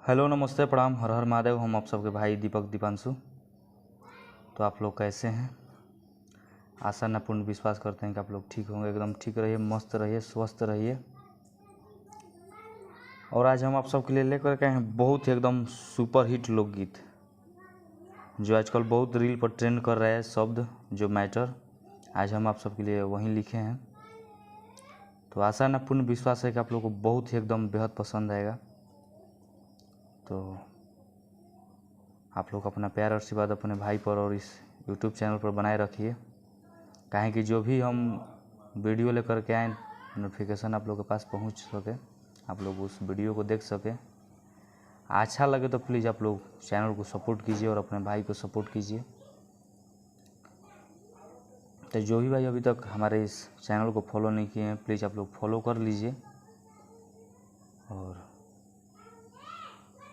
Hello नमस्ते प्रणाम हर हर महादेव। हम आप सबके भाई दीपक दीपांशु। तो आप लोग कैसे हैं? आशा न पूर्ण विश्वास करते हैं कि आप लोग ठीक होंगे। एकदम ठीक रहिए, मस्त रहिए, स्वस्थ रहिए। और आज हम आप सबके लिए लेकर के आए हैं बहुत ही एकदम सुपर हिट लोकगीत जो आजकल बहुत रील पर ट्रेंड कर रहे हैं। शब्द जो मैटर आज हम आप सबके लिए वहीं लिखे हैं। तो आशा न पूर्ण विश्वास है कि आप लोग को बहुत ही एकदम बेहद पसंद आएगा। तो आप लोग अपना प्यार और आशीर्वाद अपने भाई पर और इस YouTube चैनल पर बनाए रखिए, काहे कि जो भी हम वीडियो लेकर के आए नोटिफिकेशन आप लोग के पास पहुंच सके, आप लोग उस वीडियो को देख सके। अच्छा लगे तो प्लीज़ आप लोग चैनल को सपोर्ट कीजिए और अपने भाई को सपोर्ट कीजिए। तो जो भी भाई अभी तक हमारे इस चैनल को फॉलो नहीं किए हैं प्लीज़ आप लोग फॉलो कर लीजिए। और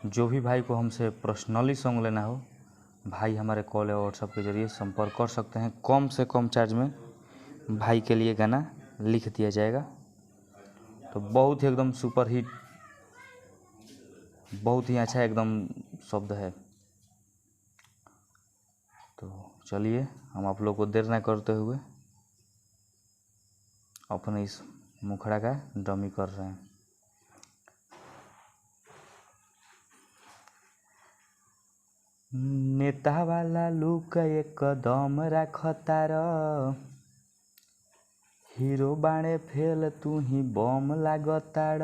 जो भी भाई को हमसे पर्सनली सॉन्ग लेना हो, भाई हमारे कॉल या व्हाट्सएप के ज़रिए संपर्क कर सकते हैं। कम से कम चार्ज में भाई के लिए गाना लिख दिया जाएगा। तो बहुत ही एकदम सुपर हिट, बहुत ही अच्छा एकदम शब्द है। तो चलिए हम आप लोग को देर ना करते हुए अपने इस मुखड़ा का डमी कर रहे हैं। नेता वाला लुक एकदम राखतार, हीरो बाणे फेल तू ही बम लागताड़।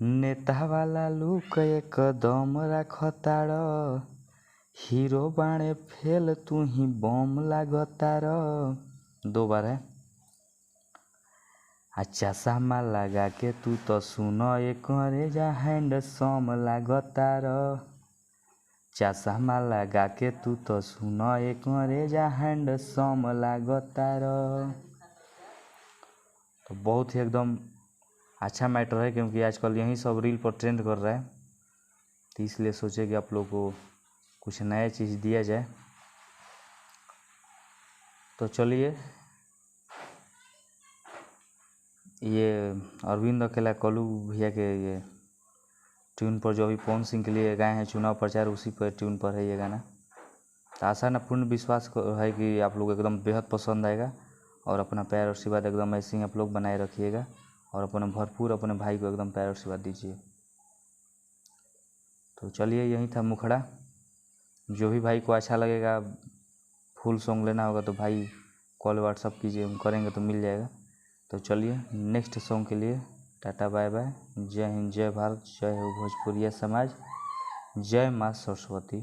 नेता वाला लुक एकदम राखतार, हीरो बाणे फेल तू ही बम लागतार। दो बार है। चश्मा लगा के तू तो सुनो एक रेजा हैंडसम लागतार। चश्मा लगा के तू तो सुनो एक रेजा हैंडसम लागतार। तो बहुत ही एकदम अच्छा मैटर है, क्योंकि आजकल यही सब रील पर ट्रेंड कर रहा है। तो इसलिए सोचे कि आप लोग को कुछ नया चीज़ दिया जाए। तो चलिए ये अरविंद अकेला कलू भैया के ये ट्यून पर जो अभी पवन सिंह के लिए गाए हैं चुनाव प्रचार, उसी पर ट्यून पर है ये गाना। तो आशा न पूर्ण विश्वास है कि आप लोग एकदम बेहद पसंद आएगा। और अपना प्यार और आशीर्वाद एकदम ऐसे ही आप लोग बनाए रखिएगा और अपने भरपूर अपने भाई को एकदम प्यार और आशीर्वाद दीजिए। तो चलिए यही था मुखड़ा। जो भी भाई को अच्छा लगेगा, फुल सॉन्ग लेना होगा तो भाई कॉल व्हाट्सअप कीजिए, हम करेंगे तो मिल जाएगा। तो चलिए नेक्स्ट सॉन्ग के लिए टाटा बाय बाय। जय हिंद, जय भारत, जय हो भोजपुरिया समाज, जय माँ सरस्वती।